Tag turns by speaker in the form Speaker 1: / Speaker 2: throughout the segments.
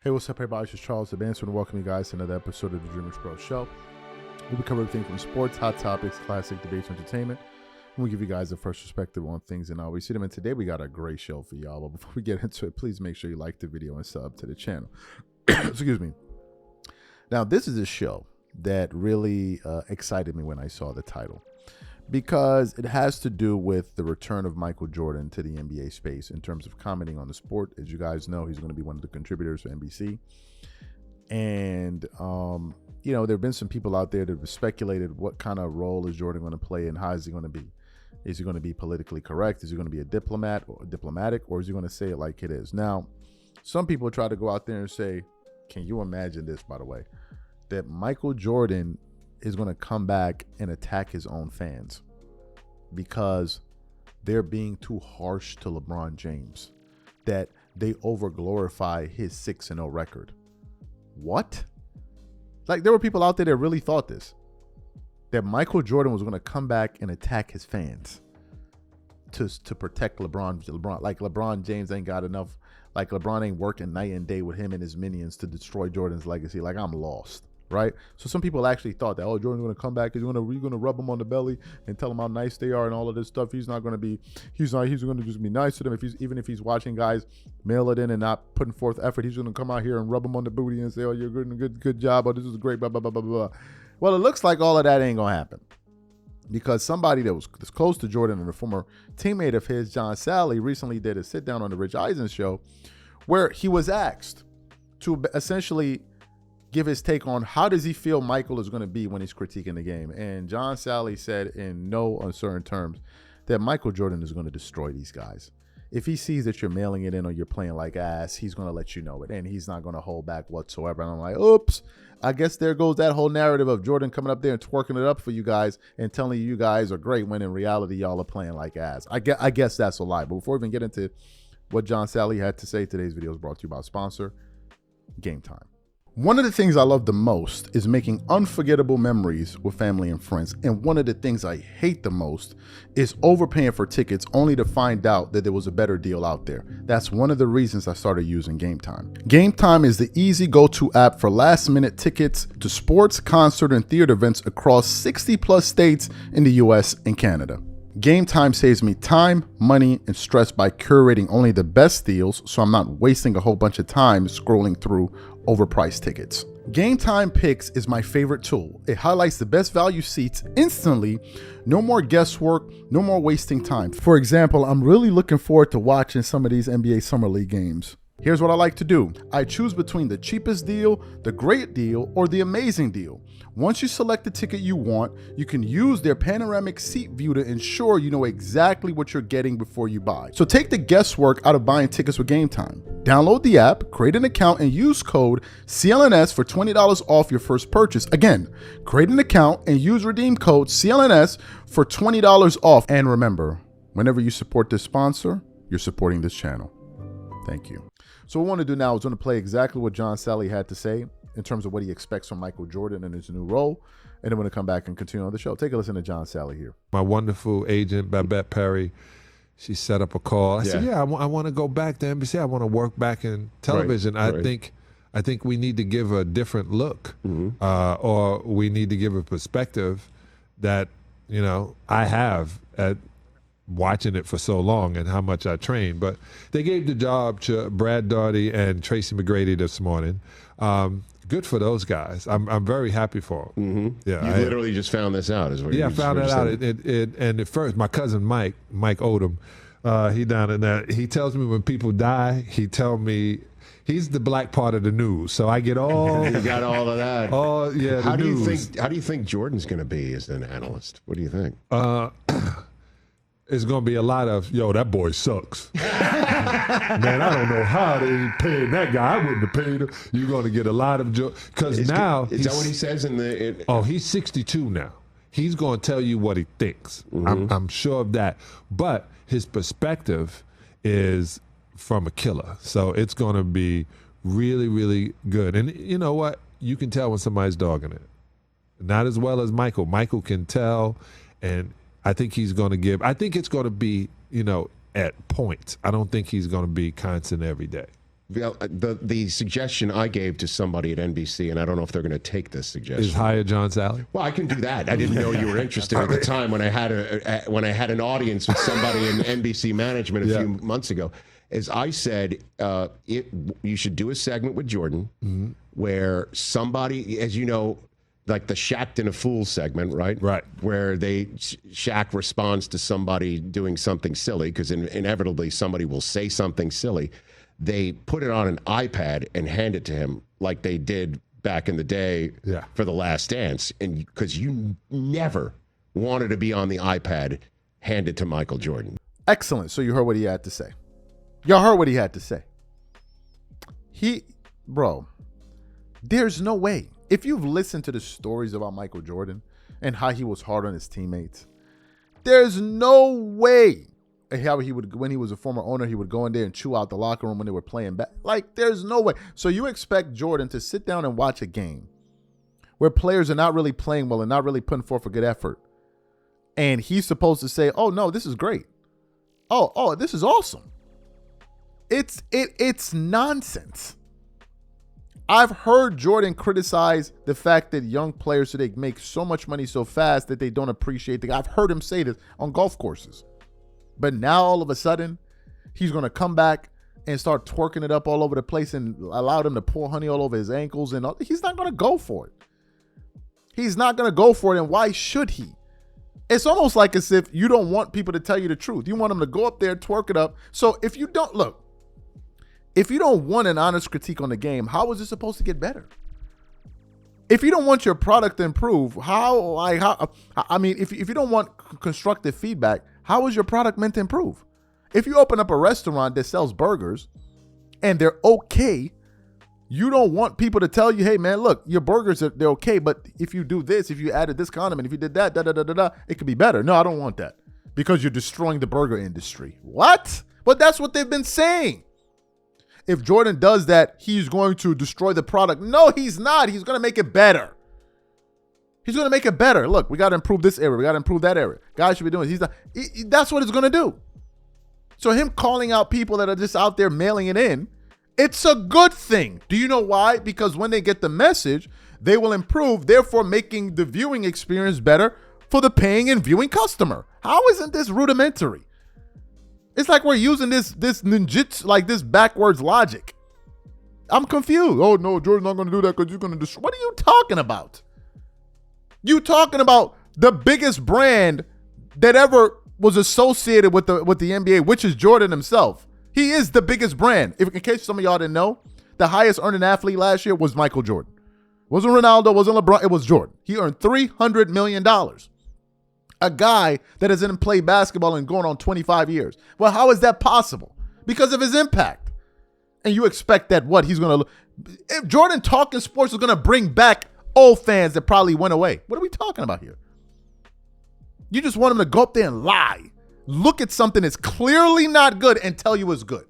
Speaker 1: Hey, what's up, everybody? It's Charles Advance and welcome you guys to another episode of the DREAMERSPRO show. We cover everything from sports, hot topics, classic debates, entertainment. And we give you guys a fresh perspective on things and how we see them. And today we got a great show for y'all. But before we get into it, please make sure you like the video and sub to the channel. Excuse me. Now, this is a show that really excited me when I saw the title, because it has to do with the return of Michael Jordan to the NBA space in terms of commenting on the sport. As you guys know, he's going to be one of the contributors for NBC. And, you know, there have been some people out there that have speculated what kind of role is Jordan going to play and how is he going to be? Is he going to be politically correct? Is he going to be a diplomat or diplomatic, or is he going to say it like it is? Now, some people try to go out there and say, can you imagine this, by the way, that Michael Jordan is going to come back and attack his own fans because they're being too harsh to LeBron James, that they over-glorify his 6-0 record. What? Like, there were people out there that really thought this, that Michael Jordan was going to come back and attack his fans to protect LeBron. Like, LeBron James ain't got enough. Like, LeBron ain't working night and day with him and his minions to destroy Jordan's legacy. Like, I'm lost. Right? So some people actually thought that, oh, Jordan's going to come back. He's going to rub them on the belly and tell them how nice they are and all of this stuff. He's going to just be nice to them. Even if he's watching guys mail it in and not putting forth effort, he's going to come out here and rub them on the booty and say, oh, you're good job. Oh, this is great, blah, blah, blah, blah, blah. Well, it looks like all of that ain't going to happen, because somebody that's close to Jordan and a former teammate of his, John Salley, recently did a sit down on the Rich Eisen show where he was asked to essentially give his take on how does he feel Michael is going to be when he's critiquing the game. And John Salley said in no uncertain terms that Michael Jordan is going to destroy these guys. If he sees that you're mailing it in or you're playing like ass, he's going to let you know it, and he's not going to hold back whatsoever. And I'm like, oops, I guess there goes that whole narrative of Jordan coming up there and twerking it up for you guys and telling you guys are great when in reality y'all are playing like ass. I guess that's a lie. But before we even get into what John Salley had to say, today's video is brought to you by sponsor Game Time. One of the things I love the most is making unforgettable memories with family and friends. And one of the things I hate the most is overpaying for tickets only to find out that there was a better deal out there. That's one of the reasons I started using Game Time. Game Time is the easy go-to app for last-minute tickets to sports, concert, and theater events across 60+ states in the US and Canada. Game Time saves me time, money, and stress by curating only the best deals, so I'm not wasting a whole bunch of time scrolling through overpriced tickets. Game Time Picks is my favorite tool. It highlights the best value seats instantly. No more guesswork, no more wasting time. For example, I'm really looking forward to watching some of these NBA Summer League games. Here's what I like to do. I choose between the cheapest deal, the great deal, or the amazing deal. Once you select the ticket you want, you can use their panoramic seat view to ensure you know exactly what you're getting before you buy. So take the guesswork out of buying tickets with Game Time. Download the app, create an account, and use code CLNS for $20 off your first purchase. Again, create an account and use redeem code CLNS for $20 off. And remember, whenever you support this sponsor, you're supporting this channel. Thank you. So what I want to do now is going to play exactly what John Salley had to say in terms of what he expects from Michael Jordan in his new role. And then we're going to come back and continue on the show. Take a listen to John Salley here.
Speaker 2: My wonderful agent, Babette Perry, she set up a call. I said, yeah, I want to go back to NBC. I want to work back in television. Right. I think we need to give a different look, or we need to give a perspective that, you know, I have at watching it for so long and how much I trained. But they gave the job to Brad Daugherty and Tracy McGrady this morning. Good for those guys. I'm very happy for them.
Speaker 3: Yeah, you literally just found this out, is what
Speaker 2: I found it out. And at first, my cousin Mike Odom, he down in there. He tells me when people die. He tell me he's the black part of the news, so I get all.
Speaker 3: You got all of that.
Speaker 2: Oh yeah.
Speaker 3: How do you think Jordan's going to be as an analyst? What do you think?
Speaker 2: It's going to be a lot of, yo, that boy sucks. Man, I don't know how they ain't paying that guy. I wouldn't have paid him. You're going to get a lot of, because now.
Speaker 3: Is that what he says in the.
Speaker 2: Oh, he's 62 now. He's going to tell you what he thinks. I'm sure of that. But his perspective is from a killer. So it's going to be really, really good. And you know what? You can tell when somebody's dogging it. Not as well as Michael. Michael can tell, and I think he's going to give. I think it's going to be, you know, at points. I don't think he's going to be constant every day.
Speaker 3: the suggestion I gave to somebody at NBC, and I don't know if they're going to take this suggestion.
Speaker 2: Is hire John Salley?
Speaker 3: Well, I can do that. I didn't know you were interested at the time when I had an audience with somebody in NBC management a few months ago. As I said, you should do a segment with Jordan where somebody, as you know, like the Shaq'd in a Fool segment, right?
Speaker 2: Right.
Speaker 3: Where Shaq responds to somebody doing something silly, because inevitably somebody will say something silly. They put it on an iPad and hand it to him like they did back in the day for The Last Dance. And because you never wanted to be on the iPad, hand it to Michael Jordan.
Speaker 1: Excellent. So you heard what he had to say. Y'all heard what he had to say. Bro, there's no way. If you've listened to the stories about Michael Jordan and how he was hard on his teammates, there's no way how he would, when he was a former owner, he would go in there and chew out the locker room when they were playing back. Like, there's no way. So you expect Jordan to sit down and watch a game where players are not really playing well and not really putting forth a good effort, and he's supposed to say, "Oh no, this is great. Oh, this is awesome." It's nonsense. I've heard Jordan criticize the fact that young players today make so much money so fast that they don't appreciate the. I've heard him say this on golf courses. But now all of a sudden, he's going to come back and start twerking it up all over the place and allow them to pour honey all over his ankles. And all. He's not going to go for it. He's not going to go for it. And why should he? It's almost like as if you don't want people to tell you the truth. You want them to go up there, twerk it up. So if you don't want an honest critique on the game, how is it supposed to get better? If you don't want your product to improve, if you don't want constructive feedback, how is your product meant to improve? If you open up a restaurant that sells burgers and they're okay, you don't want people to tell you, "Hey man, look, your burgers they're okay, but if you do this, if you added this condiment, if you did that, it could be better." No, I don't want that, because you're destroying the burger industry. What? But that's what they've been saying. If Jordan does that, he's going to destroy the product. No, he's not. He's going to make it better. He's going to make it better. Look, we got to improve this area. We got to improve that area. Guys should be doing this. That's what it's going to do. So him calling out people that are just out there mailing it in, it's a good thing. Do you know why? Because when they get the message, they will improve, therefore making the viewing experience better for the paying and viewing customer. How isn't this rudimentary? It's like we're using this ninjutsu, like this backwards logic. I'm confused. Oh no, Jordan's not going to do that because you're going to destroy. What are you talking about? You talking about the biggest brand that ever was associated with the NBA, which is Jordan himself. He is the biggest brand. In case some of y'all didn't know, the highest earning athlete last year was Michael Jordan. Wasn't Ronaldo, wasn't LeBron, it was Jordan. He earned $300 million. A guy that hasn't played basketball in going on 25 years. Well, how is that possible? Because of his impact. And you expect that he's going to, if Jordan talking sports is going to bring back old fans that probably went away. What are we talking about here? You just want him to go up there and lie. Look at something that's clearly not good and tell you it's good.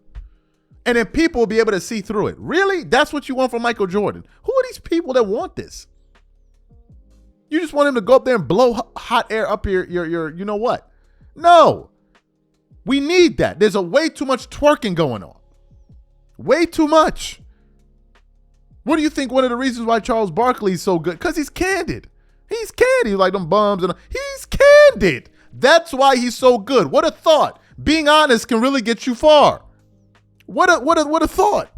Speaker 1: And then people will be able to see through it. Really? That's what you want from Michael Jordan? Who are these people that want this? You just want him to go up there and blow hot air up your you know what? No. We need that. There's way too much twerking going on. Way too much. What do you think one of the reasons why Charles Barkley is so good? Because he's candid. He's candid. He's like them bums. He's candid. That's why he's so good. What a thought. Being honest can really get you far. What a thought.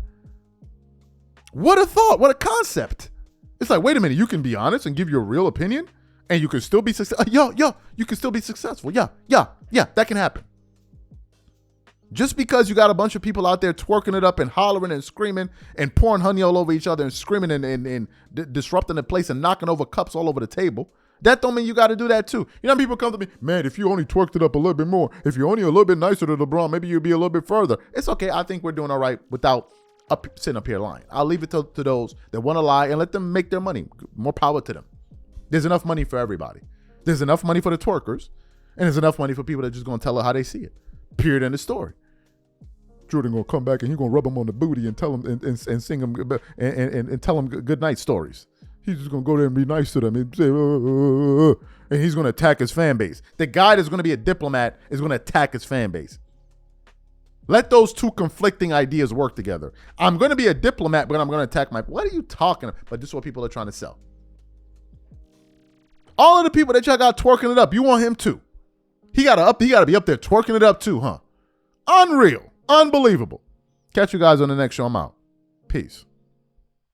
Speaker 1: What a thought. What a concept. It's like, wait a minute, you can be honest and give your real opinion and you can still be successful. You can still be successful. Yeah, that can happen. Just because you got a bunch of people out there twerking it up and hollering and screaming and pouring honey all over each other and screaming and disrupting the place and knocking over cups all over the table, that don't mean you got to do that too. You know, people come to me, man, if you only twerked it up a little bit more, if you're only a little bit nicer to LeBron, maybe you'd be a little bit further. It's okay. I think we're doing all right without sitting up here lying. I'll leave it to those that want to lie and let them make their money. More power to them. There's enough money for everybody. There's enough money for the twerkers, and there's enough money for people that just going to tell her how they see it. Period. End of story. Jordan gonna come back and he's gonna rub them on the booty and tell them and sing them and tell them good night stories. He's just gonna go there and be nice to them and say, and he's gonna attack his fan base. The guy that's gonna be a diplomat is gonna attack his fan base. Let those two conflicting ideas work together. I'm going to be a diplomat, but I'm going to attack my... What are you talking about? But this is what people are trying to sell. All of the people that y'all got twerking it up, you want him too. He got to be up there twerking it up too, huh? Unreal. Unbelievable. Catch you guys on the next show. I'm out. Peace.